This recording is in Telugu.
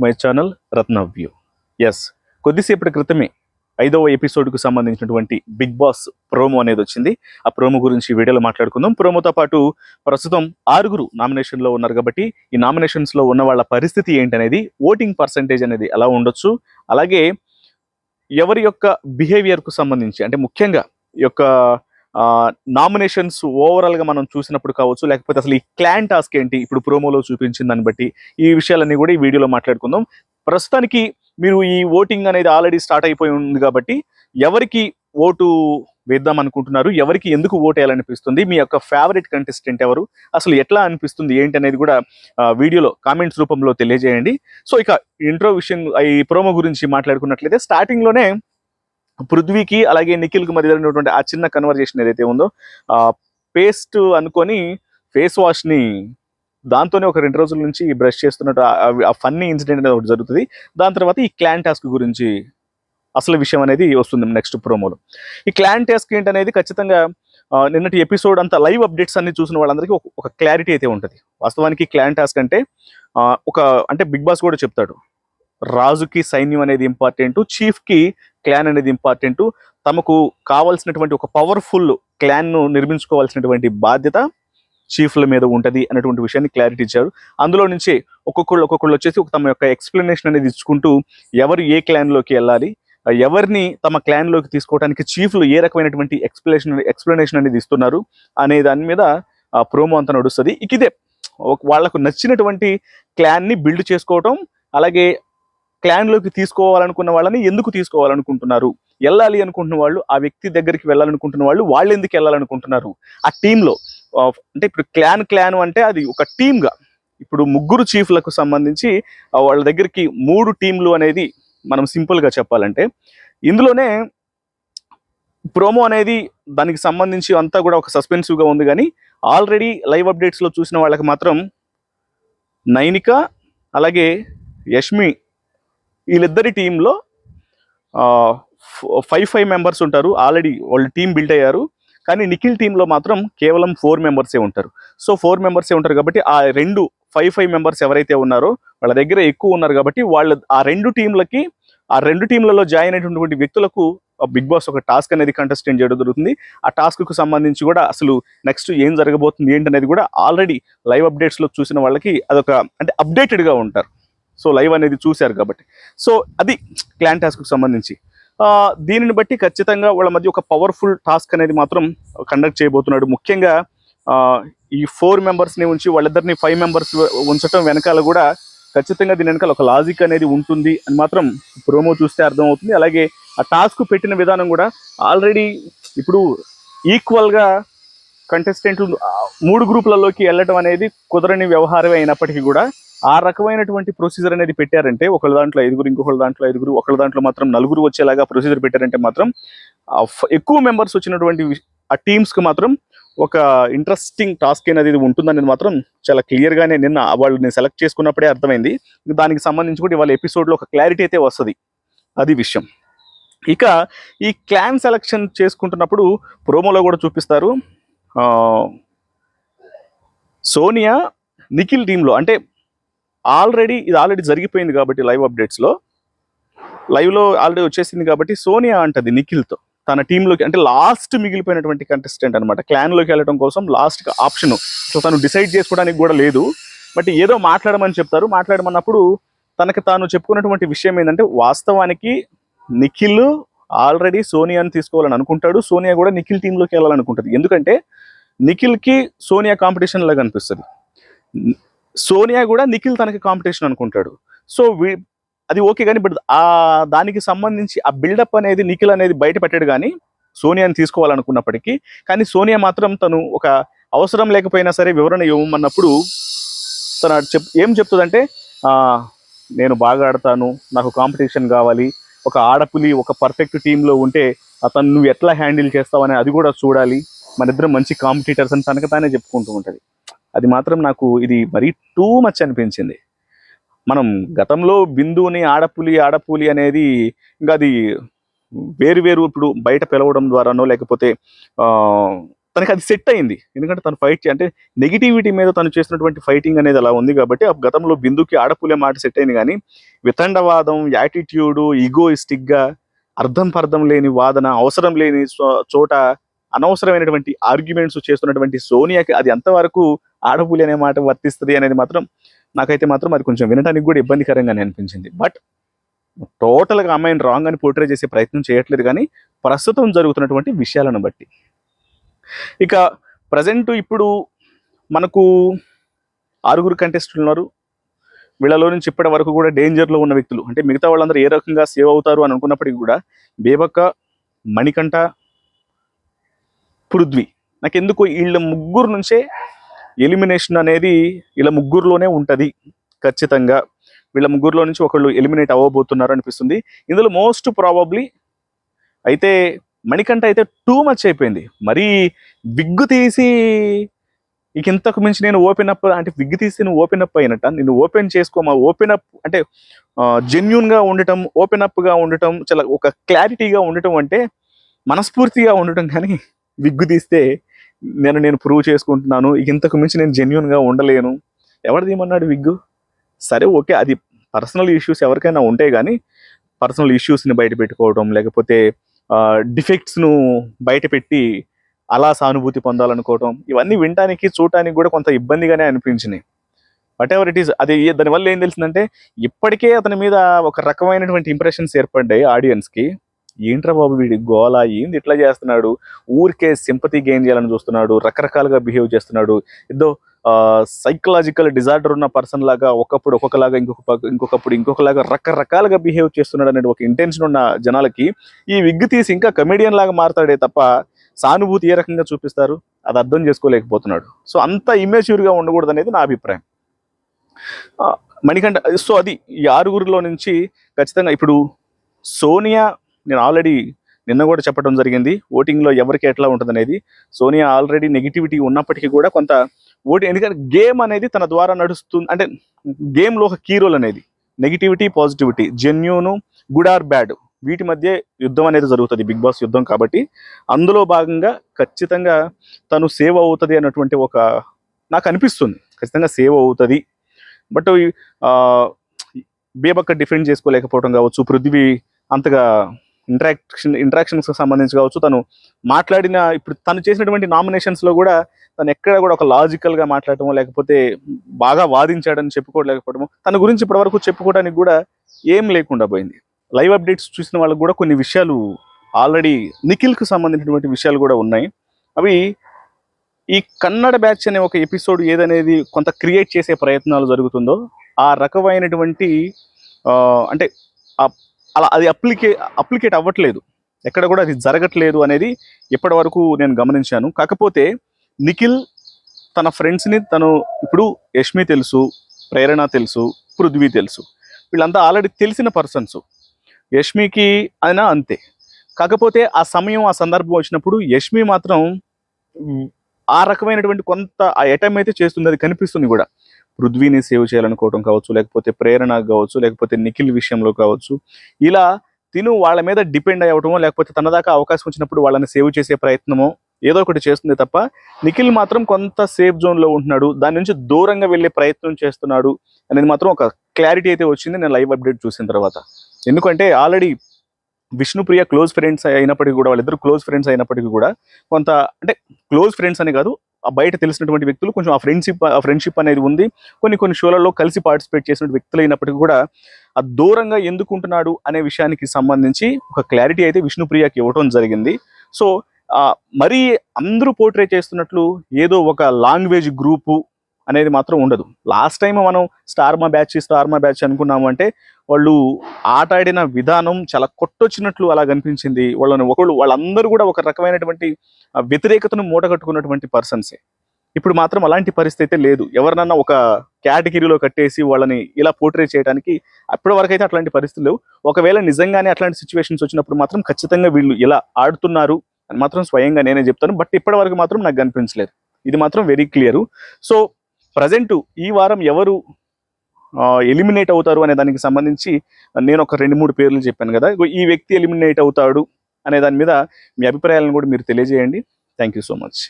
My channel రత్నవ్యూ. ఎస్, కొద్దిసేపటి క్రితమే 5వ ఎపిసోడ్కు సంబంధించినటువంటి బిగ్ బాస్ ప్రోమో అనేది వచ్చింది. ఆ ప్రోమో గురించి వీడియోలో మాట్లాడుకుందాం. ప్రోమోతో పాటు ప్రస్తుతం 6 నామినేషన్లో ఉన్నారు కాబట్టి ఈ నామినేషన్స్లో ఉన్న వాళ్ళ పరిస్థితి ఏంటనేది, ఓటింగ్ పర్సంటేజ్ అనేది ఎలా ఉండొచ్చు, అలాగే ఎవరి యొక్క బిహేవియర్కు సంబంధించి అంటే ముఖ్యంగా ఈ యొక్క నామినేషన్స్ ఓవరాల్గా మనం చూసినప్పుడు కావచ్చు, లేకపోతే అసలు ఈ క్లాన్ టాస్క్ ఏంటి ఇప్పుడు ప్రోమోలో చూపించిన దాన్ని బట్టి ఈ విషయాలన్నీ కూడా ఈ వీడియోలో మాట్లాడుకుందాం. ప్రస్తుతానికి మీరు ఈ ఓటింగ్ అనేది ఆల్రెడీ స్టార్ట్ అయిపోయి ఉంది కాబట్టి ఎవరికి ఓటు వేద్దాం అనుకుంటున్నారు, ఎవరికి ఎందుకు ఓటు వేయాలనిపిస్తుంది, మీ యొక్క ఫేవరెట్ కంటెస్టెంట్ ఎవరు, అసలు ఎట్లా అనిపిస్తుంది ఏంటి అనేది కూడా వీడియోలో కామెంట్స్ రూపంలో తెలియజేయండి. సో ఇక ఇంట్రో విషయం, ఈ ప్రోమో గురించి మాట్లాడుకున్నట్లయితే స్టార్టింగ్లోనే పృథ్వీకి అలాగే నిఖిల్కి మధ్య జరిగినటువంటి ఆ చిన్న కన్వర్జేషన్ ఏదైతే ఉందో, పేస్ట్ అనుకొని ఫేస్ వాష్ని దాంతోనే ఒక 2 రోజుల నుంచి బ్రష్ చేస్తున్నట్టు ఆ ఫన్నీ ఇన్సిడెంట్ అనేది ఒకటి జరుగుతుంది. దాని తర్వాత ఈ క్లాన్ టాస్క్ గురించి అసలు విషయం అనేది వస్తుంది నెక్స్ట్ ప్రోమోలో. ఈ క్లాన్ టాస్క్ ఏంటనేది ఖచ్చితంగా నిన్నటి ఎపిసోడ్ అంతా లైవ్ అప్డేట్స్ అన్ని చూసిన వాళ్ళందరికీ ఒక క్లారిటీ అయితే ఉంటుంది. వాస్తవానికి క్లాన్ టాస్క్ అంటే అంటే బిగ్ బాస్ కూడా చెప్తాడు, రాజుకి సైన్యం అనేది ఇంపార్టెంట్, చీఫ్కి క్లాన్ అనేది ఇంపార్టెంట్, తమకు కావాల్సినటువంటి ఒక పవర్ఫుల్ క్లాన్ను నిర్మించుకోవాల్సినటువంటి బాధ్యత చీఫ్ల మీద ఉంటుంది అనేటువంటి విషయాన్ని క్లారిటీ ఇచ్చారు. అందులో నుంచి ఒక్కొక్కళ్ళు వచ్చేసి తమ యొక్క ఎక్స్ప్లెనేషన్ అనేది ఇచ్చుకుంటూ ఎవరు ఏ క్లాన్లోకి వెళ్ళాలి, ఎవరిని తమ క్లాన్లోకి తీసుకోవడానికి చీఫ్లు ఏ రకమైనటువంటి ఎక్స్ప్లెనేషన్ అనేది ఇస్తున్నారు అనే దాని మీద ప్రోమో అంతా నడుస్తుంది. ఇదే వాళ్లకు నచ్చినటువంటి క్లాన్ని బిల్డ్ చేసుకోవటం, అలాగే క్లాన్లోకి తీసుకోవాలనుకున్న వాళ్ళని ఎందుకు తీసుకోవాలనుకుంటున్నారు, వెళ్ళాలి అనుకుంటున్న వాళ్ళు, ఆ వ్యక్తి దగ్గరికి వెళ్ళాలనుకుంటున్న వాళ్ళు ఎందుకు వెళ్ళాలనుకుంటున్నారు ఆ టీంలో. అంటే ఇప్పుడు క్లాన్ అంటే అది ఒక టీమ్గా, ఇప్పుడు 3 చీఫ్లకు సంబంధించి వాళ్ళ దగ్గరికి 3 టీంలు అనేది మనం సింపుల్గా చెప్పాలంటే. ఇందులోనే ప్రోమో అనేది దానికి సంబంధించి అంతా కూడా ఒక సస్పెన్సివ్గా ఉంది, కానీ ఆల్రెడీ లైవ్ అప్డేట్స్లో చూసిన వాళ్ళకి మాత్రం నైనిక అలాగే యష్మి వీళ్ళిద్దరి టీంలో 5 మెంబర్స్ ఉంటారు. ఆల్రెడీ వాళ్ళు టీం బిల్డ్ అయ్యారు. కానీ నిఖిల్ టీంలో మాత్రం కేవలం 4 మెంబర్సే ఉంటారు. సో 4 మెంబర్సే ఉంటారు కాబట్టి ఆ 5 మెంబర్స్ ఎవరైతే ఉన్నారో వాళ్ళ దగ్గర ఎక్కువ ఉన్నారు కాబట్టి వాళ్ళు ఆ 2 టీంలలో జాయిన్ అయినటువంటి వ్యక్తులకు బిగ్ బాస్ ఒక టాస్క్ అనేది కంటెస్టెంట్ చేయడం జరుగుతుంది. ఆ టాస్క్కు సంబంధించి కూడా అసలు నెక్స్ట్ ఏం జరగబోతుంది ఏంటనేది కూడా ఆల్రెడీ లైవ్ అప్డేట్స్లో చూసిన వాళ్ళకి అదొక అంటే అప్డేటెడ్గా ఉంటారు. సో లైవ్ అనేది చూశారు కాబట్టి. సో అది క్లాన్ టాస్క్కు సంబంధించి. దీనిని బట్టి ఖచ్చితంగా వాళ్ళ మధ్య ఒక పవర్ఫుల్ టాస్క్ అనేది మాత్రం కండక్ట్ చేయబోతున్నాడు. ముఖ్యంగా ఈ 4 మెంబర్స్ని ఉంచి వాళ్ళిద్దరిని 5 మెంబర్స్ ఉంచడం వెనకాల కూడా ఖచ్చితంగా దీని వెనకాల ఒక లాజిక్ అనేది ఉంటుంది అని మాత్రం ప్రోమో చూస్తే అర్థమవుతుంది. అలాగే ఆ టాస్క్ పెట్టిన విధానం కూడా ఆల్రెడీ ఇప్పుడు ఈక్వల్గా కంటెస్టెంట్లు 3 గ్రూపులలోకి వెళ్ళటం అనేది కుదరని వ్యవహారమే అయినప్పటికీ కూడా ఆ రకమైనటువంటి ప్రొసీజర్ అనేది పెట్టారంటే, ఒకళ్ళ దాంట్లో 5, ఇంకొకళ్ళ దాంట్లో 5, ఒకళ్ళ దాంట్లో మాత్రం 4 వచ్చేలాగా ప్రొసీజర్ పెట్టారంటే మాత్రం ఎక్కువ మెంబర్స్ వచ్చినటువంటి ఆ టీమ్స్కి మాత్రం ఒక ఇంట్రెస్టింగ్ టాస్క్ అనేది ఉంటుందనేది మాత్రం చాలా క్లియర్గానే నిన్న వాళ్ళని సెలెక్ట్ చేసుకున్నప్పుడే అర్థమైంది. దానికి సంబంధించి కూడా ఇవాళ ఎపిసోడ్లో ఒక క్లారిటీ అయితే వస్తుంది, అది విషయం. ఇక ఈ క్లాన్ సెలెక్షన్ చేసుకుంటున్నప్పుడు ప్రోమోలో కూడా చూపిస్తారు, సోనియా నిఖిల్ టీంలో అంటే ఇది ఆల్రెడీ జరిగిపోయింది కాబట్టి లైవ్ అప్డేట్స్లో లైవ్లో ఆల్రెడీ వచ్చేసింది కాబట్టి సోనియా అంటది నిఖిల్తో తన టీంలోకి, అంటే లాస్ట్ మిగిలిపోయినటువంటి కంటెస్టెంట్ అనమాట, క్లాన్లోకి వెళ్ళడం కోసం లాస్ట్ ఆప్షన్. సో తను డిసైడ్ చేసుకోవడానికి కూడా లేదు, బట్ ఏదో మాట్లాడమని చెప్తారు. మాట్లాడమన్నప్పుడు తనకి తాను చెప్పుకున్నటువంటి విషయం ఏంటంటే, వాస్తవానికి నిఖిల్ ఆల్రెడీ సోనియాని తీసుకోవాలని అనుకుంటాడు, సోనియా కూడా నిఖిల్ టీంలోకి వెళ్ళాలనుకుంటుంది. ఎందుకంటే నిఖిల్కి సోనియా కాంపిటీషన్ లాగా అనిపిస్తుంది, సోనియా కూడా నిఖిల్ తనకి కాంపిటీషన్ అనుకుంటాడు. సో అది ఓకే, కానీ బట్ దానికి సంబంధించి ఆ బిల్డప్ అనేది నిఖిల్ అనేది బయట పెట్టాడు కానీ సోనియాని తీసుకోవాలనుకున్నప్పటికీ. కానీ సోనియా మాత్రం తను ఒక అవసరం లేకపోయినా సరే వివరణ ఇవ్వమన్నప్పుడు తను ఏం చెప్తుందంటే, నేను బాగా ఆడతాను, నాకు కాంపిటీషన్ కావాలి, ఒక ఆడపులి ఒక పర్ఫెక్ట్ టీంలో ఉంటే అతను నువ్వు ఎట్లా హ్యాండిల్ చేస్తావని అది కూడా చూడాలి, మన ఇద్దరం మంచి కాంపిటీటర్స్ అని తనకు తానే చెప్పుకుంటూ ఉంటుంది. అది మాత్రం నాకు ఇది మరీ టూ మచ్ అనిపించింది. మనం గతంలో బిందుని ఆడపులి అనేది ఇంకా అది వేరు ఇప్పుడు బయట పిలవడం ద్వారానో లేకపోతే తనకి అది సెట్ అయింది. ఎందుకంటే తను అంటే నెగిటివిటీ మీద తను చేసినటువంటి ఫైటింగ్ అనేది అలా ఉంది కాబట్టి ఆ గతంలో బిందుకి ఆడపులే మాట సెట్ అయింది. కానీ వితండవాదం, యాటిట్యూడు, ఈగోయిస్టిక్గా అర్థం పర్థం లేని వాదన, అవసరం లేని చోట అనవసరమైనటువంటి ఆర్గ్యుమెంట్స్ చేస్తున్నటువంటి సోనియాకి అది ఎంతవరకు ఆడపులి అనే మాట వర్తిస్తుంది అనేది మాత్రం నాకైతే మాత్రం అది కొంచెం వినడానికి కూడా ఇబ్బందికరంగానే అనిపించింది. బట్ టోటల్గా అమ్మాయిని రాంగ్ అని పోర్ట్రే చేసే ప్రయత్నం చేయట్లేదు, కానీ ప్రస్తుతం జరుగుతున్నటువంటి విషయాలను బట్టి. ఇక ప్రజెంట్ ఇప్పుడు మనకు 6 కంటెస్టులు ఉన్నారు. వీళ్ళలో నుంచి ఇప్పటి వరకు కూడా డేంజర్లో ఉన్న వ్యక్తులు అంటే మిగతా వాళ్ళందరూ ఏ రకంగా సేవ్ అవుతారు అని అనుకున్నప్పటికీ కూడా బేబక్క, మణికంఠ, పృథ్వీ, నాకెందుకు వీళ్ళ ముగ్గురు నుంచే ఎలిమినేషన్ అనేది వీళ్ళ ముగ్గురులోనే ఉంటుంది ఖచ్చితంగా. వీళ్ళ ముగ్గురులో నుంచి ఒకళ్ళు ఎలిమినేట్ అవ్వబోతున్నారు అనిపిస్తుంది. ఇందులో మోస్ట్ ప్రాబబ్లీ అయితే మణికంఠ అయితే టూ మచ్ అయిపోయింది. మరీ విగ్గు తీసి ఇక ఇంతకు మించి నేను ఓపెన్ అప్ అంటే విగ్గు తీసి నువ్వు ఓపెన్ అప్ అయినట్ట, నేను ఓపెన్ చేసుకోమా, ఓపెన్ అప్ అంటే జెన్యున్గా ఉండటం, ఓపెన్ అప్గా ఉండటం, చాలా ఒక క్లారిటీగా ఉండటం అంటే మనస్ఫూర్తిగా ఉండటం. కానీ విగ్గు తీస్తే నేను ప్రూవ్ చేసుకుంటున్నాను, ఇక ఇంతకు మించి నేను జెన్యున్గా ఉండలేను. ఎవరు తీయమన్నాడు విగ్గు? సరే ఓకే, అది పర్సనల్ ఇష్యూస్ ఎవరికైనా ఉంటాయి, కానీ పర్సనల్ ఇష్యూస్ని బయట పెట్టుకోవడం, లేకపోతే డిఫెక్ట్స్ను బయట పెట్టి అలా సానుభూతి పొందాలనుకోవటం, ఇవన్నీ వినటానికి చూడటానికి కూడా కొంత ఇబ్బందిగానే అనిపించినాయి. వాట్ ఎవర్ ఇట్ ఈస్, అది దానివల్ల ఏం తెలిసిందంటే ఇప్పటికే అతని మీద ఒక రకమైనటువంటి ఇంప్రెషన్స్ ఏర్పడ్డాయి ఆడియన్స్కి. ఏంట్రా బాబు వీడి గోల, ఏంది ఇట్లా చేస్తున్నాడు, ఊరికే సింపతి గెయిన్ చేయాలని చూస్తున్నాడు, రకరకాలుగా బిహేవ్ చేస్తున్నాడు, ఏదో సైకలాజికల్ డిజార్డర్ ఉన్న పర్సన్ లాగా ఒకప్పుడు ఒక్కొక్కలాగా ఇంకొకప్పుడు ఇంకొకలాగా రకరకాలుగా బిహేవ్ చేస్తున్నాడు అనేది ఒక ఇంటెన్షన్ ఉన్న జనాలకి ఈ విగ్ తీసి ఇంకా కమెడియన్ లాగా మారుతాడే తప్ప సానుభూతి ఏ రకంగా చూపిస్తారు అది అర్థం చేసుకోలేకపోతున్నాడు. సో అంత ఇమ్మెచ్యూర్గా ఉండకూడదు అనేది నా అభిప్రాయం. మణికంఠ, సో అది ఈ 6 నుంచి ఖచ్చితంగా ఇప్పుడు సోనియా, నేను ఆల్రెడీ నిన్న కూడా చెప్పడం జరిగింది ఓటింగ్లో ఎవరికి ఎట్లా ఉంటుంది అనేది. సోనియా ఆల్రెడీ నెగిటివిటీ ఉన్నప్పటికీ కూడా కొంత ఓటింగ్, ఎందుకంటే గేమ్ అనేది తన ద్వారా నడుస్తుంది, అంటే గేమ్లో ఒక కీ రోల్ అనేది negativity, positivity, genuine, good or bad, వీటి మధ్య యుద్ధం అనేది జరుగుతుంది, బిగ్ బాస్ యుద్ధం కాబట్టి అందులో భాగంగా ఖచ్చితంగా తను సేవ్ అవుతుంది అన్నటువంటి ఒక నాకు అనిపిస్తుంది, ఖచ్చితంగా సేవ్ అవుతుంది. బట్ బేబక్క డిఫెండ్ చేసుకోలేకపోవడం కావచ్చు, పృథ్వీ అంతగా ఇంటరాక్షన్స్కి సంబంధించి కావచ్చు, తను మాట్లాడిన ఇప్పుడు తను చేసినటువంటి నామినేషన్స్లో కూడా తను ఎక్కడ కూడా ఒక లాజికల్గా మాట్లాడటమో లేకపోతే బాగా వాదించాడని చెప్పుకోలేకపోవడము, తన గురించి ఇప్పటివరకు చెప్పుకోవడానికి కూడా ఏం లేకుండా పోయింది. లైవ్ అప్డేట్స్ చూసిన వాళ్ళకు కూడా కొన్ని విషయాలు ఆల్రెడీ నిఖిల్కి సంబంధించినటువంటి విషయాలు కూడా ఉన్నాయి. అవి ఈ కన్నడ బ్యాచ్ అనే ఒక ఎపిసోడ్ ఏదనేది కొంత క్రియేట్ చేసే ప్రయత్నాలు జరుగుతుందో ఆ రకమైనటువంటి అంటే అలా అది అప్లికేట్ అవ్వట్లేదు, ఎక్కడ కూడా అది జరగట్లేదు అనేది ఇప్పటి వరకు నేను గమనించాను. కాకపోతే నిఖిల్ తన ఫ్రెండ్స్ని తను ఇప్పుడు యష్మి తెలుసు, ప్రేరణ తెలుసు, పృథ్వీ తెలుసు, వీళ్ళంతా ఆల్రెడీ తెలిసిన పర్సన్స్. యష్మికి అయినా అంతే. కాకపోతే ఆ సమయం ఆ సందర్భం వచ్చినప్పుడు యష్మి మాత్రం ఆ రకమైనటువంటి కొంత ఆ అటెంప్ట్ అయితే చేస్తుంది, అది కనిపిస్తుంది కూడా. పృథ్వీని సేవ్ చేయాలనుకోవడం కావచ్చు, లేకపోతే ప్రేరణ కావచ్చు, లేకపోతే నిఖిల్ విషయంలో కావచ్చు, ఇలా తిను వాళ్ళ మీద డిపెండ్ అవ్వటమో లేకపోతే తన దాకా అవకాశం వచ్చినప్పుడు వాళ్ళని సేవ్ చేసే ప్రయత్నమో ఏదో ఒకటి చేస్తుంది తప్ప నిఖిల్ మాత్రం కొంత సేఫ్ జోన్లో ఉంటున్నాడు, దాని నుంచి దూరంగా వెళ్ళే ప్రయత్నం చేస్తున్నాడు అనేది మాత్రం ఒక క్లారిటీ అయితే వచ్చింది నేను లైవ్ అప్డేట్ చూసిన తర్వాత. ఎందుకంటే ఆల్రెడీ విష్ణుప్రియ క్లోజ్ ఫ్రెండ్స్ అయినప్పటికీ కూడా, వాళ్ళిద్దరు క్లోజ్ ఫ్రెండ్స్ అయినప్పటికీ కూడా కొంత అంటే క్లోజ్ ఫ్రెండ్స్ అని కాదు, బయట తెలిసినటువంటి వ్యక్తులు కొంచెం ఆ ఫ్రెండ్షిప్ అనేది ఉంది. కొన్ని షోలలో కలిసి పార్టిసిపేట్ చేసిన వ్యక్తులు అయినప్పటికీ కూడా ఆ దూరంగా ఎందుకు ఉంటున్నాడు అనే విషయానికి సంబంధించి ఒక క్లారిటీ అయితే విష్ణుప్రియకి ఇవ్వటం జరిగింది. సో మరీ అందరూ పోర్ట్రే చేస్తున్నట్లు ఏదో ఒక లాంగ్వేజ్ గ్రూపు అనేది మాత్రం ఉండదు. లాస్ట్ టైం మనం స్టార్ మా బ్యాచ్ అనుకున్నాము అంటే వాళ్ళు ఆట ఆడిన విధానం చాలా కొట్టొచ్చినట్లు అలా కనిపించింది. వాళ్ళందరూ కూడా ఒక రకమైనటువంటి వ్యతిరేకతను మూటగట్టుకున్నటువంటి పర్సన్సే. ఇప్పుడు మాత్రం అలాంటి పరిస్థితి లేదు. ఎవరినన్నా ఒక కేటగిరీలో కట్టేసి వాళ్ళని ఇలా పోర్ట్రే చేయడానికి అప్పటి వరకు అయితే అట్లాంటి పరిస్థితులు లేవు. ఒకవేళ నిజంగానే అట్లాంటి సిచ్యువేషన్స్ వచ్చినప్పుడు మాత్రం ఖచ్చితంగా వీళ్ళు ఇలా ఆడుతున్నారు అని మాత్రం స్వయంగా నేనే చెప్తాను. బట్ ఇప్పటి వరకు మాత్రం నాకు కనిపించలేదు, ఇది మాత్రం వెరీ క్లియరు. సో ప్రజెంట్ ఈ వారం ఎవరు ఎలిమినేట్ అవుతారు అనే దానికి సంబంధించి నేను ఒక 2-3 పేర్లు చెప్పాను కదా, ఈ వ్యక్తి ఎలిమినేట్ అవుతాడు అనే దాని మీద మీ అభిప్రాయాలను కూడా మీరు తెలియజేయండి. Thank you so much.